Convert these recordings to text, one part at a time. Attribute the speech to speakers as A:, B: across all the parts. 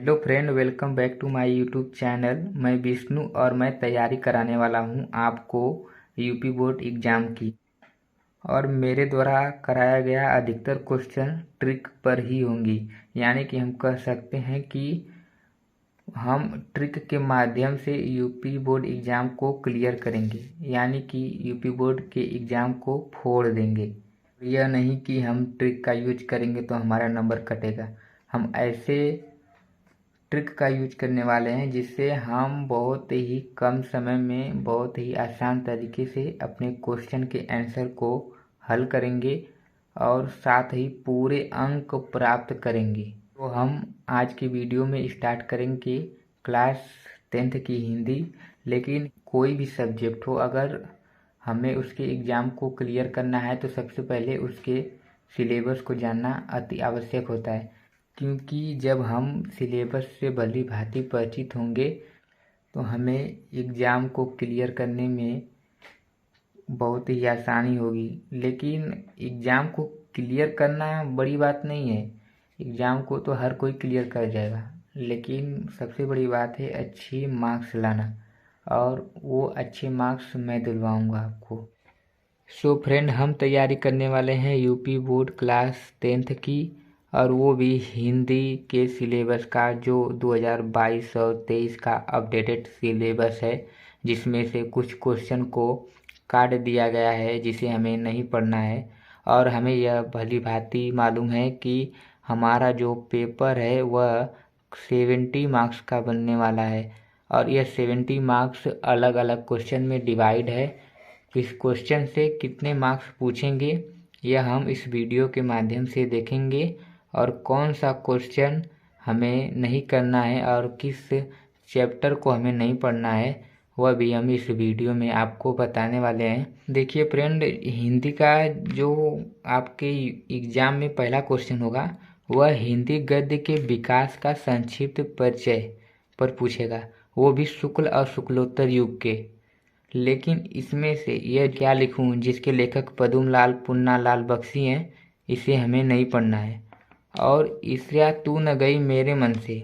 A: Hello friend, welcome back to my YouTube channel. मैं विष्णु और मैं तैयारी कराने वाला हूं आपको यूपी बोर्ड एग्ज़ाम की। और मेरे द्वारा कराया गया अधिकतर क्वेश्चन ट्रिक पर ही होंगी। यानी कि हम कह सकते हैं कि हम ट्रिक के माध्यम से यूपी बोर्ड एग्ज़ाम को क्लियर करेंगे, यानी कि यूपी बोर्ड के एग्ज़ाम को फोड़ देंगे। यह नहीं कि हम ट्रिक का यूज करेंगे तो हमारा नंबर कटेगा। हम ऐसे ट्रिक का यूज करने वाले हैं जिससे हम बहुत ही कम समय में बहुत ही आसान तरीके से अपने क्वेश्चन के आंसर को हल करेंगे और साथ ही पूरे अंक प्राप्त करेंगे। तो हम आज की वीडियो में स्टार्ट करेंगे क्लास 10th की हिंदी। लेकिन कोई भी सब्जेक्ट हो, अगर हमें उसके एग्ज़ाम को क्लियर करना है तो सबसे पहले उसके सिलेबस को जानना अति आवश्यक होता है। क्योंकि जब हम सिलेबस से भली भांति परिचित होंगे तो हमें एग्ज़ाम को क्लियर करने में बहुत ही आसानी होगी। लेकिन एग्ज़ाम को क्लियर करना बड़ी बात नहीं है, एग्ज़ाम को तो हर कोई क्लियर कर जाएगा। लेकिन सबसे बड़ी बात है अच्छी मार्क्स लाना, और वो अच्छे मार्क्स मैं दिलवाऊंगा आपको। सो फ्रेंड, हम तैयारी करने वाले हैं यूपी बोर्ड क्लास 10th की, और वो भी हिंदी के सिलेबस का, जो 2022 और 23 का अपडेटेड सिलेबस है, जिसमें से कुछ क्वेश्चन को काट दिया गया है जिसे हमें नहीं पढ़ना है। और हमें यह भली भांति मालूम है कि हमारा जो पेपर है वह 70 मार्क्स का बनने वाला है, और यह 70 मार्क्स अलग अलग क्वेश्चन में डिवाइड है। इस क्वेश्चन से कितने मार्क्स पूछेंगे यह हम इस वीडियो के माध्यम से देखेंगे, और कौन सा क्वेश्चन हमें नहीं करना है और किस चैप्टर को हमें नहीं पढ़ना है वह भी हम इस वीडियो में आपको बताने वाले हैं। देखिए फ्रेंड, हिंदी का जो आपके एग्ज़ाम में पहला क्वेश्चन होगा वह हिंदी गद्य के विकास का संक्षिप्त परिचय पर पूछेगा, वो भी शुक्ल और शुक्लोत्तर युग के। लेकिन इसमें से यह क्या लिखूं जिसके लेखक पद्मलाल पुन्नालाल बख्शी हैं, इसे हमें नहीं पढ़ना है। और ईर्ष्या तू न गई मेरे मन से,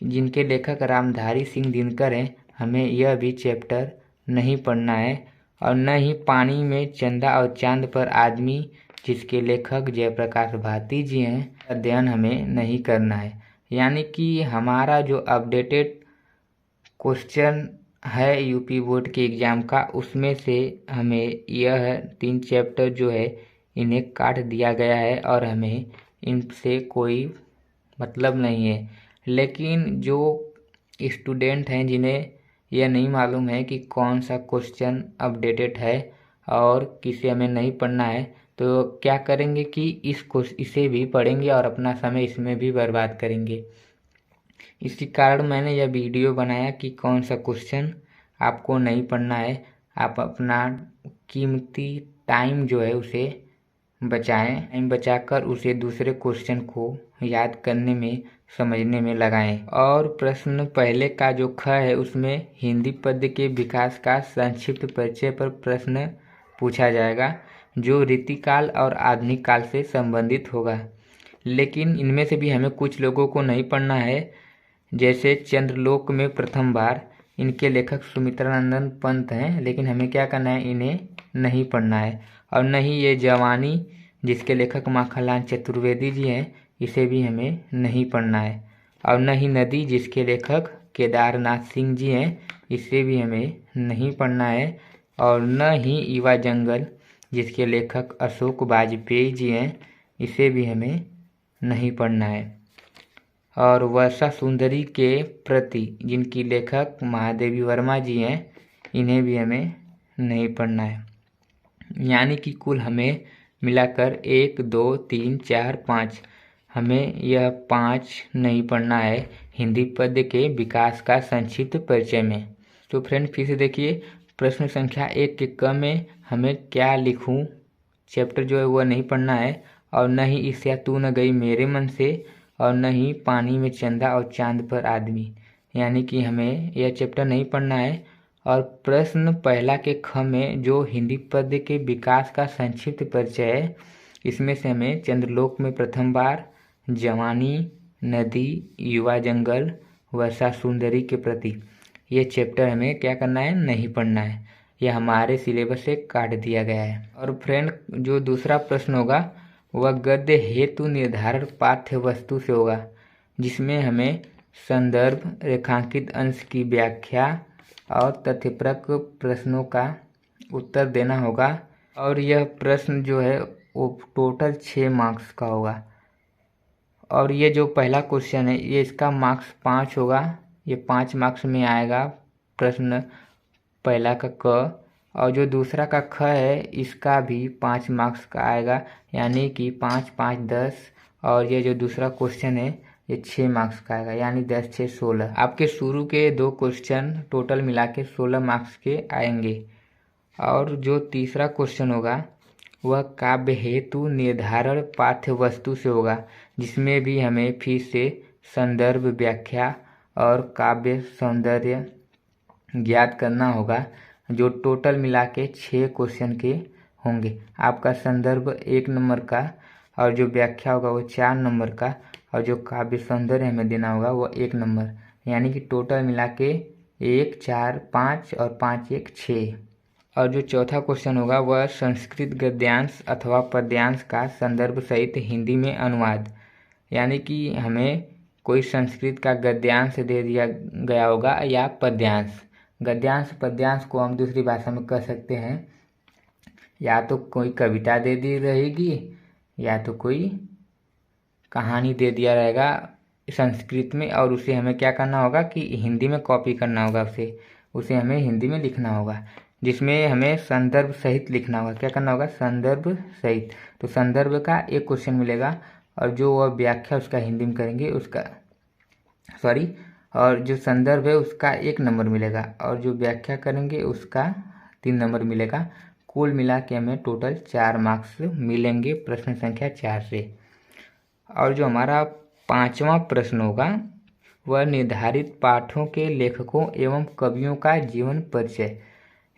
A: जिनके लेखक रामधारी सिंह दिनकर हैं, हमें यह भी चैप्टर नहीं पढ़ना है। और न ही पानी में चंदा और चांद पर आदमी, जिसके लेखक जयप्रकाश भारती जी हैं, अध्ययन हमें नहीं करना है। यानी कि हमारा जो अपडेटेड क्वेश्चन है यूपी बोर्ड के एग्ज़ाम का, उसमें से हमें यह 3 चैप्टर जो है इन्हें काट दिया गया है और हमें इनसे कोई मतलब नहीं है। लेकिन जो स्टूडेंट हैं जिन्हें यह नहीं मालूम है कि कौन सा क्वेश्चन अपडेटेड है और किसे हमें नहीं पढ़ना है, तो क्या करेंगे कि इसे भी पढ़ेंगे और अपना समय इसमें भी बर्बाद करेंगे। इसी कारण मैंने यह वीडियो बनाया कि कौन सा क्वेश्चन आपको नहीं पढ़ना है। आप अपना कीमती टाइम जो है उसे बचाएं, टाइम बचाकर उसे दूसरे क्वेश्चन को याद करने में, समझने में लगाएं। और प्रश्न पहले का जो ख है उसमें हिंदी पद्य के विकास का संक्षिप्त परिचय पर प्रश्न पूछा जाएगा, जो रीतिकाल और आधुनिक काल से संबंधित होगा। लेकिन इनमें से भी हमें कुछ लोगों को नहीं पढ़ना है, जैसे चंद्रलोक में प्रथम बार, इनके लेखक सुमित्रानंदन पंत हैं, लेकिन हमें क्या करना है, इन्हें नहीं पढ़ना है। और न ही ये जवानी, जिसके लेखक माखनलाल चतुर्वेदी जी हैं, इसे भी हमें नहीं पढ़ना है। और न ही नदी, जिसके लेखक केदारनाथ सिंह जी हैं, इसे भी हमें नहीं पढ़ना है। और न ही युवा जंगल, जिसके लेखक अशोक वाजपेयी जी हैं, इसे भी हमें नहीं पढ़ना है। और वर्षा सुंदरी के प्रति, जिनकी लेखक महादेवी वर्मा जी हैं, इन्हें भी हमें नहीं पढ़ना है। यानी कि कुल हमें मिलाकर 1 2 3 4 5, हमें यह 5 नहीं पढ़ना है हिंदी पद्य के विकास का संक्षिप्त परिचय में। तो फ्रेंड, फिर से देखिए, प्रश्न संख्या 1 के क में हमें क्या लिखूं, चैप्टर जो है वह नहीं पढ़ना है। और न ही ईर्ष्या तू न गई मेरे मन से, और न ही पानी में चंदा और चांद पर आदमी, यानी कि हमें यह चैप्टर नहीं पढ़ना है। और प्रश्न पहला के ख में जो हिंदी पद्य के विकास का संक्षिप्त परिचय है, इसमें से हमें चंद्रलोक में प्रथम बार, जवानी नदी, युवा जंगल, वर्षा सुंदरी के प्रति। ये चैप्टर हमें क्या करना है, नहीं पढ़ना है, यह हमारे सिलेबस से काट दिया गया है। और फ्रेंड, जो दूसरा प्रश्न होगा वह गद्य हेतु निर्धारण पाठ्य वस्तु से होगा, जिसमें हमें संदर्भ, रेखांकित अंश की व्याख्या और तथ्यपरक प्रश्नों का उत्तर देना होगा। और यह प्रश्न जो है वो टोटल 6 मार्क्स का होगा। और ये जो पहला क्वेश्चन है ये इसका मार्क्स 5 होगा, ये 5 मार्क्स में आएगा प्रश्न पहला का क। और जो दूसरा का ख है इसका भी 5 मार्क्स का आएगा, यानी कि 5 5 10। और ये जो दूसरा क्वेश्चन है ये 6 मार्क्स का आएगा, यानी 10 6 16। आपके शुरू के 2 क्वेश्चन टोटल मिला के 16 मार्क्स के आएंगे। और जो तीसरा क्वेश्चन होगा वह काव्य हेतु निर्धारण पाठ्य वस्तु से होगा, जिसमें भी हमें फिर से संदर्भ, व्याख्या और काव्य सौंदर्य ज्ञात करना होगा, जो टोटल मिला के 6 क्वेश्चन के होंगे। आपका संदर्भ 1 नंबर का, और जो व्याख्या होगा वो 4 नंबर का, और जो काव्य सौंदर्य हमें देना होगा वो 1 नंबर, यानी कि टोटल मिला के 1 4 5 और 5 1 6। और जो चौथा क्वेश्चन होगा वह संस्कृत गद्यांश अथवा पद्यांश का संदर्भ सहित हिंदी में अनुवाद, यानी कि हमें कोई संस्कृत का गद्यांश दे दिया गया होगा या पद्यांश। गद्यांश पद्यांश को हम दूसरी भाषा में कह सकते हैं, या तो कोई कविता दे दी रहेगी या तो कोई कहानी दे दिया रहेगा संस्कृत में, और उसे हमें क्या करना होगा कि हिंदी में कॉपी करना होगा, उसे हमें हिंदी में लिखना होगा, जिसमें हमें संदर्भ सहित लिखना होगा। क्या करना होगा, संदर्भ सहित। तो संदर्भ का 1 क्वेश्चन मिलेगा, और जो वह व्याख्या उसका हिंदी में करेंगे उसका और जो संदर्भ है उसका 1 नंबर मिलेगा, और जो व्याख्या करेंगे उसका 3 नंबर मिलेगा। कुल मिला के हमें टोटल 4 मार्क्स मिलेंगे प्रश्न संख्या 4 से। और जो हमारा 5वां प्रश्न होगा वह निर्धारित पाठों के लेखकों एवं कवियों का जीवन परिचय,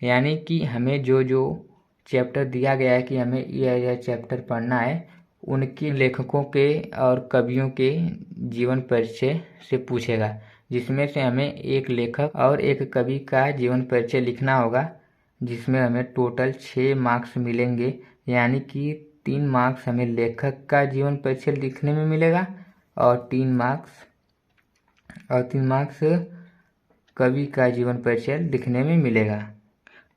A: यानी कि हमें जो जो चैप्टर दिया गया है कि हमें यह चैप्टर पढ़ना है, उनके लेखकों के और कवियों के जीवन परिचय से पूछेगा, जिसमें से हमें 1 लेखक और 1 कवि का जीवन परिचय लिखना होगा, जिसमें हमें टोटल 6 मार्क्स मिलेंगे, यानी कि 3 मार्क्स हमें लेखक का जीवन परिचय लिखने में मिलेगा और 3 मार्क्स कवि का जीवन परिचय लिखने में मिलेगा।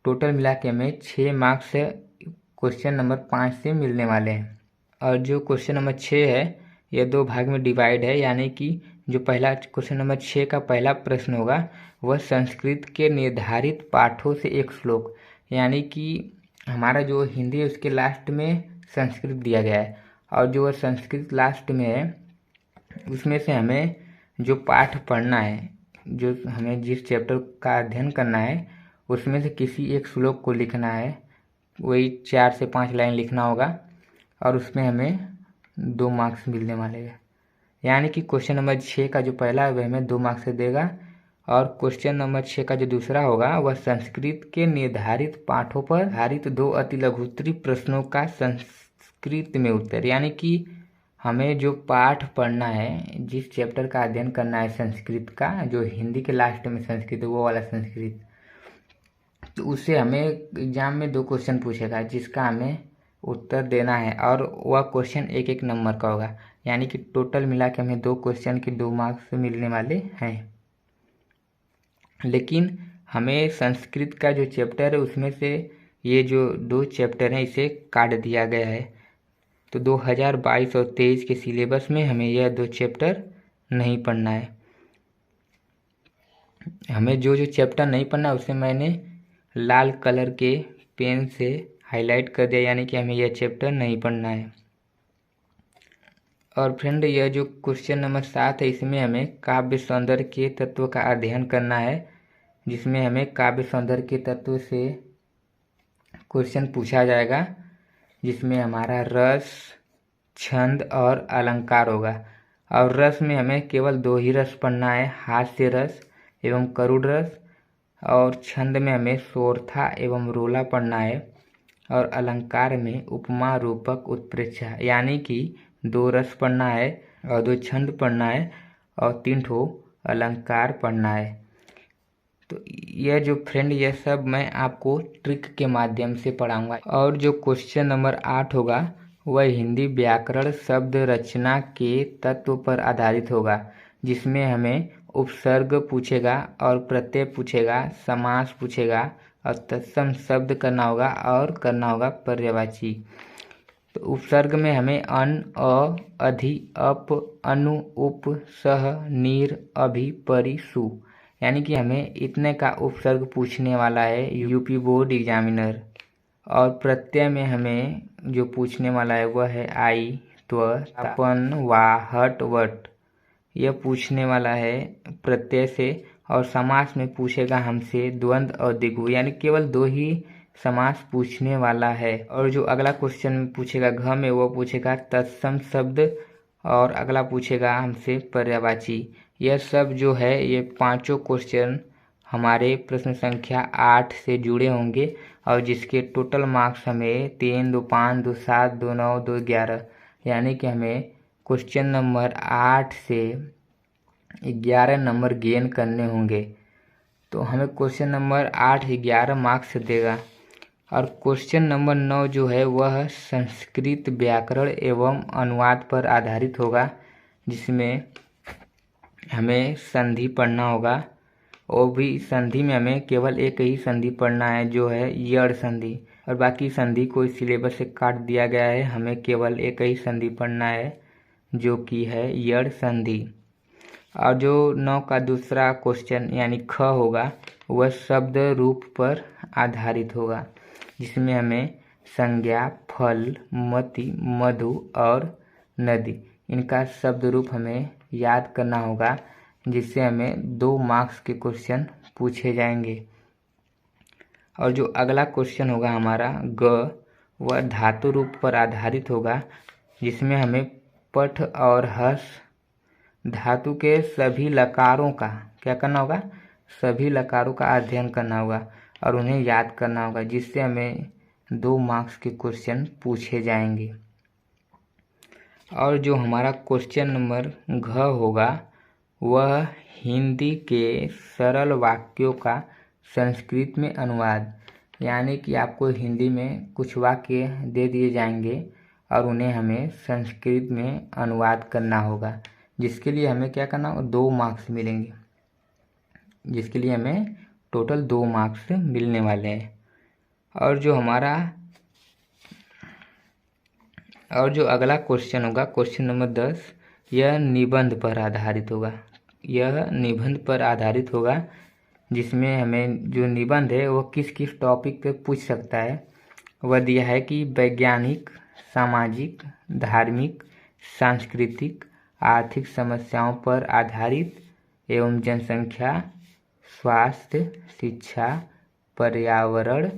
A: टोटल मिला के हमें 6 मार्क्स क्वेश्चन नंबर 5 से मिलने वाले हैं। और जो क्वेश्चन नंबर 6 है यह 2 भाग में डिवाइड है, यानी कि जो पहला क्वेश्चन नंबर 6 का पहला प्रश्न होगा वह संस्कृत के निर्धारित पाठों से एक श्लोक, यानी कि हमारा जो हिंदी है उसके लास्ट में संस्कृत दिया गया है, और जो वह संस्कृत लास्ट में है उसमें से हमें जो पाठ पढ़ना है, जो हमें जिस चैप्टर का अध्ययन करना है उसमें से किसी एक श्लोक को लिखना है, वही 4 से 5 लाइन लिखना होगा, और उसमें हमें 2 मार्क्स मिलने वाले हैं। यानी कि क्वेश्चन नंबर 6 का जो पहला है वह हमें 2 मार्क्स से देगा, और क्वेश्चन नंबर 6 का जो दूसरा होगा वह संस्कृत के निर्धारित पाठों पर आधारित 2 अति लघुत्तरीय प्रश्नों का संस्कृत में उत्तर, यानी कि हमें जो पाठ पढ़ना है, जिस चैप्टर का अध्ययन करना है संस्कृत का, जो हिंदी के लास्ट में संस्कृत वो वाला संस्कृत, तो उससे हमें एग्जाम में 2 क्वेश्चन पूछेगा जिसका हमें उत्तर देना है, और वह क्वेश्चन 1 नंबर का होगा, यानी कि टोटल मिला के हमें 2 क्वेश्चन के 2 मार्क्स मिलने वाले हैं। लेकिन हमें संस्कृत का जो चैप्टर है उसमें से ये जो 2 चैप्टर हैं इसे काट दिया गया है, तो 2022 और 23 के सिलेबस में हमें यह 2 चैप्टर नहीं पढ़ना है। हमें जो जो चैप्टर नहीं पढ़ना है उसे मैंने लाल कलर के पेन से हाईलाइट कर दिया, यानी कि हमें यह चैप्टर नहीं पढ़ना है। और फ्रेंड, यह जो क्वेश्चन नंबर 7 है इसमें हमें काव्य सौंदर्य के तत्व का अध्ययन करना है, जिसमें हमें काव्य सौंदर्य के तत्व से क्वेश्चन पूछा जाएगा, जिसमें हमारा रस, छंद और अलंकार होगा। और रस में हमें केवल 2 ही रस पढ़ना है, हास्य रस एवं करुण रस, और छंद में हमें सोरठा एवं रोला पढ़ना है, और अलंकार में उपमा, रूपक, उत्प्रेक्षा, यानी कि 2 रस पढ़ना है और 2 छंद पढ़ना है और 3 ठो अलंकार पढ़ना है। तो यह जो फ्रेंड यह सब मैं आपको ट्रिक के माध्यम से पढ़ाऊंगा। और जो क्वेश्चन नंबर 8 होगा वह हिंदी व्याकरण शब्द रचना के तत्व पर आधारित होगा, जिसमें हमें उपसर्ग पूछेगा और प्रत्यय पूछेगा, समास पूछेगा और तत्सम शब्द करना होगा और करना होगा पर्यायवाची। तो उपसर्ग में हमें अन, अ, अधि, अप, अनु, उप, सह, नीर, अभि, परि, सु, यानी कि हमें इतने का उपसर्ग पूछने वाला है यूपी बोर्ड एग्जामिनर। और प्रत्यय में हमें जो पूछने वाला है वह है आई, त्व, तपन, वा, हट, वट, यह पूछने वाला है प्रत्यय से। और समास में पूछेगा हमसे द्वंद्व और द्विगु, यानी केवल 2 ही समास पूछने वाला है। और जो अगला क्वेश्चन पूछेगा घ में वो पूछेगा तत्सम शब्द और अगला पूछेगा हमसे पर्यायवाची। यह सब जो है ये पांचों क्वेश्चन हमारे प्रश्न संख्या 8 से जुड़े होंगे और जिसके टोटल मार्क्स हमें 3, 2, 5, 2, 7, 2, 9, 2, 11, यानी कि हमें क्वेश्चन नंबर 8 से 11 नंबर गेन करने होंगे। तो हमें क्वेश्चन नंबर 8 11 मार्क्स देगा। और क्वेश्चन नंबर 9 जो है वह संस्कृत व्याकरण एवं अनुवाद पर आधारित होगा, जिसमें हमें संधि पढ़ना होगा। और भी संधि में हमें केवल एक ही संधि पढ़ना है जो है यड़ संधि, और बाकी संधि को इस सिलेबस से काट दिया गया है। हमें केवल एक ही संधि पढ़ना है जो कि है यड़ संधि। और जो 9 का दूसरा क्वेश्चन यानी ख होगा वह शब्द रूप पर आधारित होगा, जिसमें हमें संज्ञा, फल, मति, मधु और नदी इनका शब्द रूप हमें याद करना होगा, जिससे हमें 2 मार्क्स के क्वेश्चन पूछे जाएंगे। और जो अगला क्वेश्चन होगा हमारा ग, वह धातु रूप पर आधारित होगा, जिसमें हमें पठ और हस धातु के सभी लकारों का क्या करना होगा, सभी लकारों का अध्ययन करना होगा और उन्हें याद करना होगा, जिससे हमें 2 मार्क्स के क्वेश्चन पूछे जाएंगे। और जो हमारा क्वेश्चन नंबर घ होगा वह हिंदी के सरल वाक्यों का संस्कृत में अनुवाद, यानी कि आपको हिंदी में कुछ वाक्य दे दिए जाएंगे और उन्हें हमें संस्कृत में अनुवाद करना होगा, जिसके लिए हमें क्या करना होगा, 2 मार्क्स मिलेंगे, जिसके लिए हमें टोटल 2 मार्क्स मिलने वाले हैं। और जो अगला क्वेश्चन होगा क्वेश्चन नंबर 10, यह निबंध पर आधारित होगा। यह निबंध पर आधारित होगा, जिसमें हमें जो निबंध है वह किस किस टॉपिक पे पूछ सकता है। वह दिया है कि वैज्ञानिक, सामाजिक, धार्मिक, सांस्कृतिक, आर्थिक समस्याओं पर आधारित एवं जनसंख्या, स्वास्थ्य, शिक्षा, पर्यावरण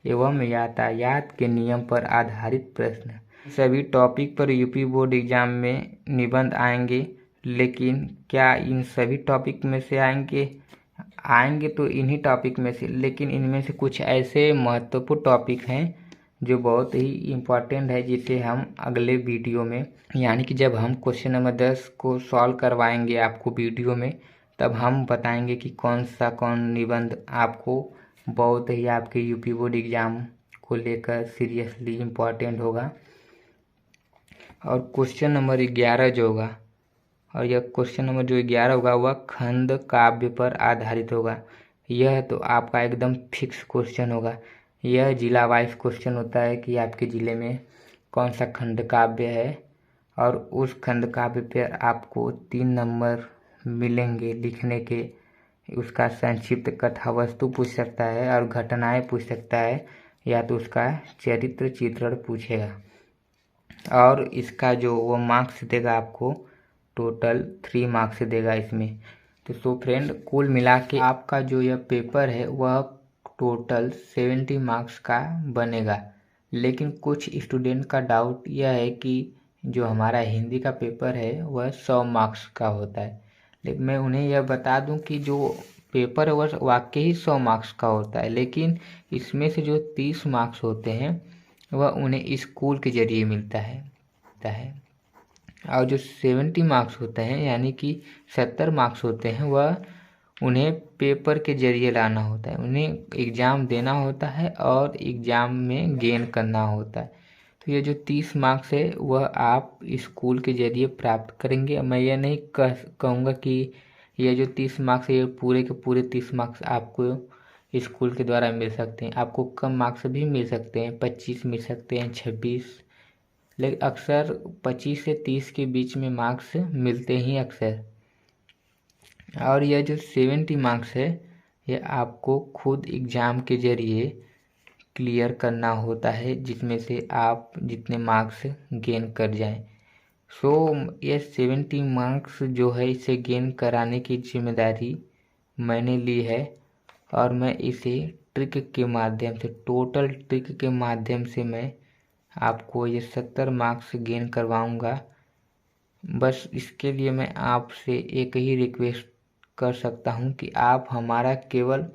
A: एवं यातायात के नियम पर आधारित प्रश्न। सभी टॉपिक पर यूपी बोर्ड एग्जाम में निबंध आएंगे, लेकिन क्या इन सभी टॉपिक में से आएंगे तो इन्हीं टॉपिक में से, लेकिन इनमें से कुछ ऐसे महत्वपूर्ण टॉपिक हैं जो बहुत ही इम्पोर्टेंट है, जिसे हम अगले वीडियो में, यानी कि जब हम क्वेश्चन नंबर 10 को सॉल्व करवाएंगे आपको वीडियो में, तब हम बताएंगे कि कौन निबंध आपको बहुत ही आपके यूपी बोर्ड एग्जाम को लेकर सीरियसली इम्पोर्टेंट होगा। और क्वेश्चन नंबर 11 जो होगा, और यह क्वेश्चन नंबर जो 11 होगा वह खंड काव्य पर आधारित होगा। यह तो आपका एकदम फिक्स क्वेश्चन होगा। यह जिला वाइज क्वेश्चन होता है कि आपके ज़िले में कौन सा खंड काव्य है, और उस खंड काव्य पर आपको 3 नंबर मिलेंगे लिखने के। उसका संक्षिप्त कथा वस्तु पूछ सकता है और घटनाएं पूछ सकता है, या तो उसका चरित्र चित्रण पूछेगा। और इसका जो वो मार्क्स देगा आपको टोटल 3 मार्क्स देगा इसमें। तो सो फ्रेंड, कुल मिला के आपका जो यह पेपर है वह टोटल 70 मार्क्स का बनेगा। लेकिन कुछ स्टूडेंट का डाउट यह है कि जो हमारा हिंदी का पेपर है वह 100 मार्क्स का होता है, लेकिन मैं उन्हें यह बता दूं कि जो पेपर है वह वाकई ही 100 मार्क्स का होता है, लेकिन इसमें से जो 30 मार्क्स होते हैं वह उन्हें स्कूल के जरिए मिलता है। और जो 70 मार्क्स होते हैं यानी कि 70 मार्क्स होते हैं वह उन्हें पेपर के जरिए लाना होता है, उन्हें एग्ज़ाम देना होता है और एग्ज़ाम में गेन करना होता है। तो ये जो 30 मार्क्स है वह आप स्कूल के जरिए प्राप्त करेंगे। मैं ये नहीं कहूँगा कि ये जो 30 मार्क्स है ये पूरे के पूरे 30 मार्क्स आपको स्कूल के द्वारा मिल सकते हैं। आपको कम मार्क्स भी मिल सकते हैं, 25 मिल सकते हैं, 26, लेकिन अक्सर 25 से 30 के बीच में मार्क्स मिलते ही अक्सर। और यह जो 70 मार्क्स है ये आपको खुद एग्ज़ाम के जरिए क्लियर करना होता है, जिसमें से आप जितने मार्क्स गेन कर जाएं। सो ये 70 मार्क्स जो है इसे गेन कराने की जिम्मेदारी मैंने ली है और मैं इसे ट्रिक के माध्यम से, टोटल ट्रिक के माध्यम से मैं आपको ये 70 मार्क्स गेन करवाऊंगा। बस इसके लिए मैं आपसे एक ही रिक्वेस्ट कर सकता हूँ कि आप हमारा केवल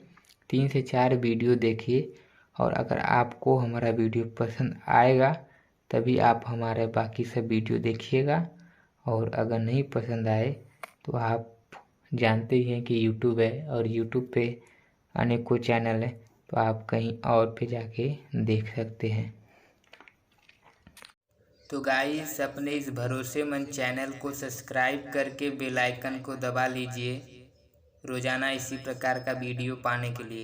A: 3 से 4 वीडियो देखिए और अगर आपको हमारा वीडियो पसंद आएगा तभी आप हमारे बाकी सब वीडियो देखिएगा। और अगर नहीं पसंद आए तो आप जानते ही हैं कि यूट्यूब है और यूट्यूब पे अनेकों चैनल है, तो आप कहीं और पे जाके देख सकते हैं। तो गाइस अपने इस भरोसेमंद चैनल को सब्सक्राइब करके बेल आइकन को दबा लीजिए रोज़ाना इसी प्रकार का वीडियो पाने के लिए।